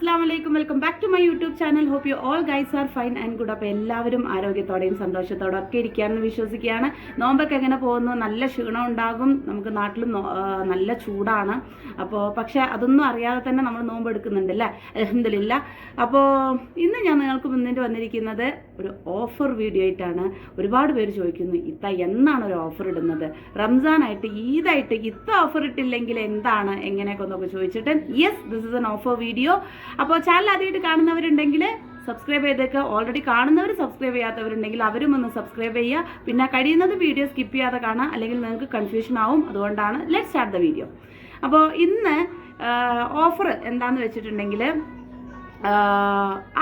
Assalamualaikum. Welcome back to my YouTube channel. Hope you all guys are fine and good. അപ്പോൾ എല്ലാവരും ആരോഗ്യത്തോടെയും സന്തോഷത്തോടെ ഒക്കെ ഇരിക്കാമെന്ന് വിശ്വസിക്കുകയാണ്. നോമ്പൊക്കെ എങ്ങനെ പോകുന്നു? നല്ല ക്ഷീണം ഉണ്ടാകും. നമുക്ക് നാട്ടിലും നല്ല ചൂടാണ്. അപ്പോൾ പക്ഷേ അതൊന്നും അറിയാതെ തന്നെ നമ്മൾ നോമ്പ് എടുക്കുന്നുണ്ടല്ലേ, അൽഹംദുലില്ലാ. അപ്പോൾ ഇന്ന് ഞാൻ നിങ്ങൾക്ക് മുന്നിട്ട് വന്നിരിക്കുന്നത് ഒരു ഓഫർ വീഡിയോ ആയിട്ടാണ്. ഒരുപാട് പേര് ചോദിക്കുന്നു, ഇത്ത എന്നാണ് ഒരു ഓഫർ ഇടുന്നത്? റംസാനായിട്ട് ഈദായിട്ട് ഇത്ത ഓഫർ ഇട്ടില്ലെങ്കിൽ എന്താണ് എങ്ങനെയൊക്കെ ഒന്നൊക്കെ ചോദിച്ചിട്ട് yes, this is an offer video. അപ്പോൾ ചാനൽ ആദ്യമായിട്ട് കാണുന്നവരുണ്ടെങ്കിൽ സബ്സ്ക്രൈബ് ചെയ്തേക്കുക. ഓൾറെഡി കാണുന്നവർ സബ്സ്ക്രൈബ് ചെയ്യാത്തവരുണ്ടെങ്കിൽ അവരും ഒന്ന് സബ്സ്ക്രൈബ് ചെയ്യുക. പിന്നെ കഴിയുന്നത് വീഡിയോ സ്കിപ്പ് ചെയ്യാതെ കാണാം, അല്ലെങ്കിൽ നിങ്ങൾക്ക് കൺഫ്യൂഷൻ ആവും. അതുകൊണ്ടാണ് ലെറ്റ് സ്റ്റാർട്ട് ദ വീഡിയോ. അപ്പോൾ ഇന്ന് ഓഫർ എന്താണെന്ന് വെച്ചിട്ടുണ്ടെങ്കിൽ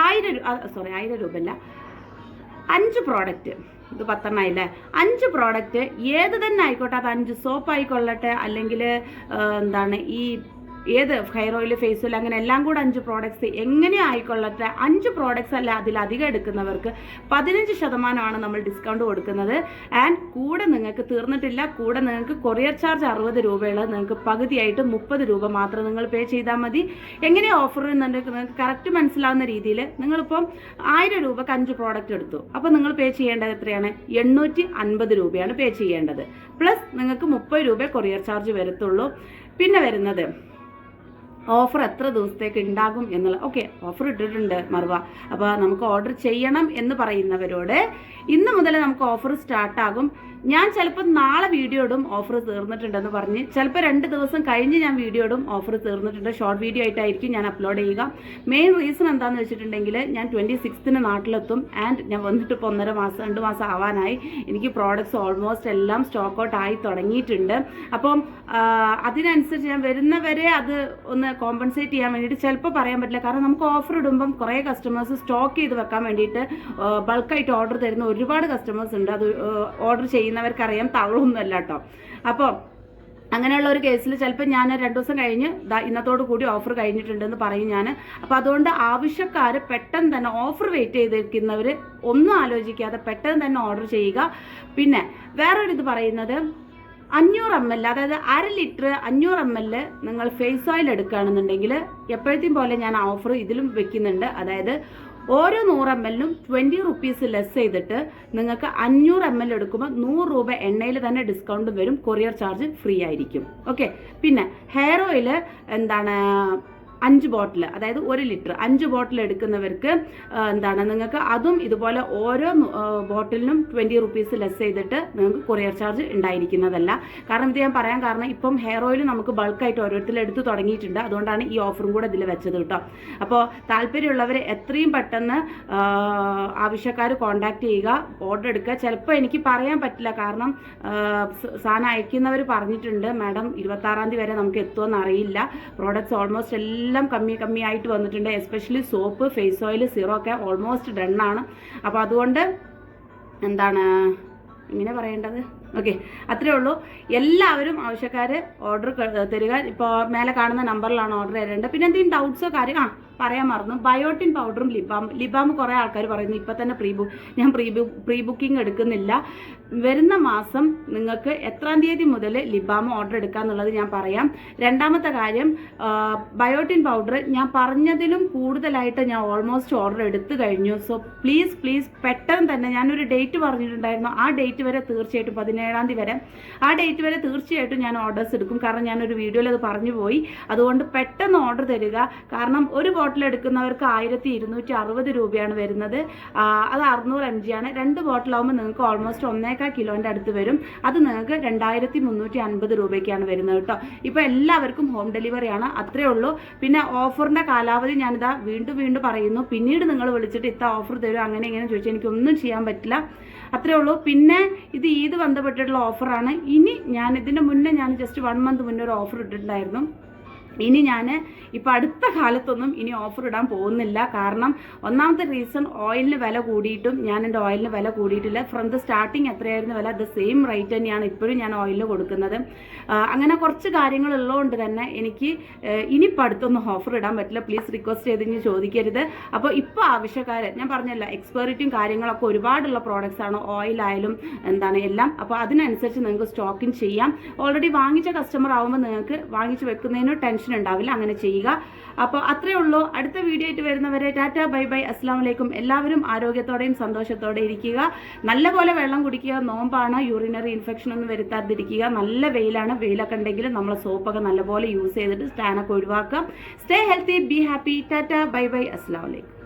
1000 രൂപയല്ല, 5 പ്രോഡക്റ്റ്. ഇത് 10 ആയില്ലേ? 5 പ്രോഡക്റ്റ് ഏത് തന്നെ ആയിക്കോട്ടെ, അത് 5 സോപ്പ് ആയിക്കൊള്ളട്ടെ, അല്ലെങ്കിൽ എന്താണ് ഈ ഏത് ഹെയർ ഓയിൽ, ഫേസ് ഓയിൽ, അങ്ങനെ എല്ലാം കൂടെ 5 പ്രോഡക്ട്സ് എങ്ങനെ ആയിക്കൊള്ളട്ടെ. 5 പ്രോഡക്ട്സ് അല്ല അതിലധികം എടുക്കുന്നവർക്ക് 15% നമ്മൾ ഡിസ്കൗണ്ട് കൊടുക്കുന്നത്. ആൻഡ് കൂടെ നിങ്ങൾക്ക് തീർന്നിട്ടില്ല, കൂടെ നിങ്ങൾക്ക് കൊറിയർ ചാർജ് 60 രൂപയുള്ളത് നിങ്ങൾക്ക് പകുതിയായിട്ട് 30 രൂപ മാത്രം നിങ്ങൾ പേ ചെയ്താൽ മതി. എങ്ങനെയാണ് ഓഫർ എന്നുണ്ടെങ്കിൽ നിങ്ങൾക്ക് കറക്റ്റ് മനസ്സിലാവുന്ന രീതിയിൽ നിങ്ങളിപ്പം 1000 രൂപക്ക് 5 പ്രോഡക്റ്റ് എടുത്തു. അപ്പോൾ നിങ്ങൾ പേ ചെയ്യേണ്ടത് എത്രയാണ്? 850 രൂപയാണ് പേ ചെയ്യേണ്ടത്. പ്ലസ് നിങ്ങൾക്ക് 30 രൂപ കൊറിയർ ചാർജ് വരത്തുള്ളൂ. പിന്നെ വരുന്നത് ഓഫർ എത്ര ദിവസത്തേക്ക് ഉണ്ടാകും എന്നുള്ള. ഓക്കെ, ഓഫർ ഇട്ടിട്ടുണ്ട് മറുവ. അപ്പോൾ നമുക്ക് ഓർഡർ ചെയ്യണം എന്ന് പറയുന്നവരോട് ഇന്ന് മുതൽ നമുക്ക് ഓഫർ സ്റ്റാർട്ടാകും. ഞാൻ ചിലപ്പോൾ നാളെ വീഡിയോ ഇടും ഓഫർ തീർന്നിട്ടുണ്ടെന്ന് പറഞ്ഞ്, ചിലപ്പോൾ 2 ദിവസം കഴിഞ്ഞ് ഞാൻ വീഡിയോ ഇടും ഓഫർ തീർന്നിട്ടുണ്ട്. ഷോർട്ട് വീഡിയോ ആയിട്ടായിരിക്കും ഞാൻ അപ്ലോഡ് ചെയ്യുക. മെയിൻ റീസൺ എന്താണെന്ന് വെച്ചിട്ടുണ്ടെങ്കിൽ ഞാൻ 26ന് നാട്ടിലെത്തും. ആൻഡ് ഞാൻ വന്നിട്ട് ഇപ്പോൾ 2 മാസം ആവാനായി. എനിക്ക് പ്രോഡക്ട്സ് ഓൾമോസ്റ്റ് എല്ലാം സ്റ്റോക്ക് ഔട്ട് ആയി തുടങ്ങിയിട്ടുണ്ട്. അപ്പം അതിനനുസരിച്ച് ഞാൻ വരുന്നവരെ അത് ഒന്ന് കോമ്പൻസേറ്റ് ചെയ്യാൻ വേണ്ടിയിട്ട് ചിലപ്പോൾ പറയാൻ പറ്റില്ല. കാരണം നമുക്ക് ഓഫർ ഇടുമ്പം കുറേ കസ്റ്റമേഴ്സ് സ്റ്റോക്ക് ചെയ്ത് വെക്കാൻ വേണ്ടിയിട്ട് ബൾക്കായിട്ട് ഓർഡർ തരുന്ന ഒരുപാട് കസ്റ്റമേഴ്സ് ഉണ്ട്. അത് ഓർഡർ ചെയ്യുന്നവർക്കറിയാം, തള്ളൊന്നുമല്ല കേട്ടോ. അപ്പോൾ അങ്ങനെയുള്ള ഒരു കേസിൽ ചിലപ്പോൾ ഞാൻ 2 ദിവസം കഴിഞ്ഞ് ഇന്നത്തോടു കൂടി ഓഫർ കഴിഞ്ഞിട്ടുണ്ടെന്ന് പറയും ഞാൻ. അപ്പോൾ അതുകൊണ്ട് ആവശ്യക്കാർ പെട്ടെന്ന് തന്നെ ഓഫർ വെയിറ്റ് ചെയ്തിരിക്കുന്നവർ ഒന്നും ആലോചിക്കാതെ പെട്ടെന്ന് തന്നെ ഓർഡർ ചെയ്യുക. പിന്നെ വേറൊരിത് പറയുന്നത് 500 ml, അതായത് 1/2 ലിറ്റർ 500 ml നിങ്ങൾ ഫേസ് ഓയിൽ എടുക്കുകയാണെന്നുണ്ടെങ്കിൽ എപ്പോഴത്തെയും പോലെ ഞാൻ ഓഫർ ഇതിലും വെക്കുന്നുണ്ട്. അതായത് ഓരോ 100 ml 20 റുപ്പീസ് ലെസ് ചെയ്തിട്ട് നിങ്ങൾക്ക് 500 ml എടുക്കുമ്പോൾ 100 രൂപ എണ്ണയിൽ തന്നെ ഡിസ്കൗണ്ട് വരും. കൊറിയർ ചാർജ് ഫ്രീ ആയിരിക്കും. ഓക്കെ. പിന്നെ ഹെയർ ഓയിൽ എന്താണ് 5 ബോട്ടിൽ, അതായത് 1 ലിറ്റർ 5 ബോട്ടിൽ എടുക്കുന്നവർക്ക് എന്താണ് നിങ്ങൾക്ക് അതും ഇതുപോലെ ഓരോ ബോട്ടിലിനും 20 റുപ്പീസ് ലെസ് ചെയ്തിട്ട് നിങ്ങൾക്ക് കൊറിയർ ചാർജ് ഉണ്ടായിരിക്കുന്നതല്ല. കാരണം ഇത് ഞാൻ പറയാൻ കാരണം ഇപ്പം ഹെയർ ഓയിൽ നമുക്ക് ബൾക്കായിട്ട് ഓരോരുത്തരും എടുത്ത് തുടങ്ങിയിട്ടുണ്ട്. അതുകൊണ്ടാണ് ഈ ഓഫറും കൂടെ ഇതിൽ വെച്ചത് കേട്ടോ. അപ്പോൾ താല്പര്യമുള്ളവർ എത്രയും പെട്ടെന്ന് ആവശ്യക്കാർ കോൺടാക്ട് ചെയ്യുക, ഓർഡർ എടുക്കുക. ചിലപ്പോൾ എനിക്ക് പറയാൻ പറ്റില്ല, കാരണം സാധനം അയക്കുന്നവർ പറഞ്ഞിട്ടുണ്ട് മാഡം 26-ാം തീയതി വരെ നമുക്ക് എത്തുമെന്ന് അറിയില്ല. പ്രോഡക്ട്സ് ഓൾമോസ്റ്റ് എല്ലാം കമ്മിയായിട്ട് വന്നിട്ടുണ്ട്. എസ്പെഷ്യലി സോപ്പ്, ഫേസ് ഓയിൽ, സിറോ ഒക്കെ ഓൾമോസ്റ്റ് ഡണ്ണാണ്. അപ്പോൾ അതുകൊണ്ട് എന്താണ് ഇങ്ങനെ പറയേണ്ടത്? ഓക്കെ, അത്രേ ഉള്ളൂ. എല്ലാവരും ആവശ്യക്കാർ ഓർഡർ തരിക. ഇപ്പോൾ മേലെ കാണുന്ന നമ്പറിലാണ് ഓർഡർ തരേണ്ടത്. പിന്നെ എന്തെങ്കിലും ഡൗട്ട്സോ കാര്യം പറയാൻ മറന്നു, ബയോട്ടിൻ പൗഡറും ലിബാം കുറേ ആൾക്കാർ പറയുന്നു ഇപ്പം തന്നെ ഞാൻ പ്രീ ബുക്കിംഗ് എടുക്കുന്നില്ല. വരുന്ന മാസം നിങ്ങൾക്ക് എത്രാം തീയതി മുതൽ ലിബാം ഓർഡർ എടുക്കുക എന്നുള്ളത് ഞാൻ പറയാം. രണ്ടാമത്തെ കാര്യം, ബയോട്ടിൻ പൗഡർ ഞാൻ പറഞ്ഞതിലും കൂടുതലായിട്ട് ഞാൻ ഓൾമോസ്റ്റ് ഓർഡർ എടുത്തു കഴിഞ്ഞു. സോ പ്ലീസ് പെട്ടെന്ന് തന്നെ, ഞാനൊരു ഡേറ്റ് പറഞ്ഞിട്ടുണ്ടായിരുന്നു, ആ ഡേറ്റ് വരെ തീർച്ചയായിട്ടും 17-ാം തീയതി വരെ, ആ ഡേറ്റ് വരെ തീർച്ചയായിട്ടും ഞാൻ ഓർഡേഴ്സ് എടുക്കും. കാരണം ഞാനൊരു വീഡിയോയിൽ അത് പറഞ്ഞു പോയി. അതുകൊണ്ട് പെട്ടെന്ന് ഓർഡർ തരിക. കാരണം ഒരു ബോട്ടിൽ എടുക്കുന്നവർക്ക് 1260 രൂപയാണ് വരുന്നത്. അത് 600 mg ആണ്. 2 ബോട്ടിലാവുമ്പോൾ നിങ്ങൾക്ക് ഓൾമോസ്റ്റ് 1.25 കിലോൻ്റെ അടുത്ത് വരും. അത് നിങ്ങൾക്ക് 2350 രൂപയ്ക്കാണ് വരുന്നത് കേട്ടോ. ഇപ്പോൾ എല്ലാവർക്കും ഹോം ഡെലിവറിയാണ്. അത്രേ ഉള്ളൂ. പിന്നെ ഓഫറിൻ്റെ കാലാവധി ഞാനിതാ വീണ്ടും പറയുന്നു. പിന്നീട് നിങ്ങൾ വിളിച്ചിട്ട് ഇത്ത ഓഫർ തരും അങ്ങനെ ഇങ്ങനെ ചോദിച്ചാൽ എനിക്കൊന്നും ചെയ്യാൻ പറ്റില്ല. അത്രേ ഉള്ളൂ. പിന്നെ ഇത് ഈദ് ബന്ധപ്പെട്ടിട്ടുള്ള ഓഫറാണ്. ഇനി ഞാൻ ഇതിൻ്റെ മുന്നേ ഞാൻ ജസ്റ്റ് 1 മന്ത് മുന്നേ ഒരു ഓഫർ ഇട്ടിട്ടുണ്ടായിരുന്നു. ഇനി ഞാൻ ഇപ്പോൾ അടുത്ത കാലത്തൊന്നും ഇനി ഓഫർ ഇടാൻ പോകുന്നില്ല. കാരണം ഒന്നാമത്തെ റീസൺ, ഓയിലിന് വില കൂടിയിട്ടും ഞാൻ എൻ്റെ ഓയിലിന് വില കൂടിയിട്ടില്ല. ഫ്രം ദ സ്റ്റാർട്ടിങ് എത്രയായിരുന്നു വില, ദ സെയിം റേറ്റ് തന്നെയാണ് ഇപ്പോഴും ഞാൻ ഓയിലിന് കൊടുക്കുന്നത്. അങ്ങനെ കുറച്ച് കാര്യങ്ങളുള്ളതുകൊണ്ട് തന്നെ എനിക്ക് ഇനിയിപ്പോൾ അടുത്തൊന്നും ഓഫർ ഇടാൻ പറ്റില്ല. പ്ലീസ് റിക്വസ്റ്റ് ചെയ്ത് ഇനി ചോദിക്കരുത്. അപ്പോൾ ഇപ്പോൾ ആവശ്യക്കാർ ഞാൻ പറഞ്ഞല്ല, എക്സ്പയറിറ്റിയും കാര്യങ്ങളൊക്കെ ഒരുപാടുള്ള പ്രോഡക്റ്റ്സ് ആണ്, ഓയിലായാലും എന്താണ് എല്ലാം. അപ്പോൾ അതിനനുസരിച്ച് നിങ്ങൾക്ക് സ്റ്റോക്കിങ് ചെയ്യാം. ഓൾറെഡി വാങ്ങിച്ച കസ്റ്റമർ ആകുമ്പോൾ നിങ്ങൾക്ക് വാങ്ങിച്ച് വെക്കുന്നതിന് ടെൻഷൻ ഇറിറ്റേഷൻ ഉണ്ടാവില്ല. അങ്ങനെ ചെയ്യുക. അപ്പോൾ അത്രേ ഉള്ളൂ. അടുത്ത വീഡിയോ ആയിട്ട് വരുന്നവരെ ടാറ്റ, ബൈ ബൈ, അസ്സലാമു അലൈക്കും. എല്ലാവരും ആരോഗ്യത്തോടെയും സന്തോഷത്തോടെ ഇരിക്കുക. നല്ലപോലെ വെള്ളം കുടിക്കുക. നോമ്പാണ്, യൂറിനറി ഇൻഫെക്ഷൻ ഒന്നും വരുത്താതിരിക്കുക. നല്ല വെയിലാണ്. വെയിലൊക്കെ ഉണ്ടെങ്കിൽ നമ്മൾ സോപ്പൊക്കെ നല്ലപോലെ യൂസ് ചെയ്തിട്ട് സ്റ്റാനൊക്കെ ഒഴിവാക്കാം. Stay healthy, be happy. Tata, bye bye, അസ്സലാമു അലൈക്കും.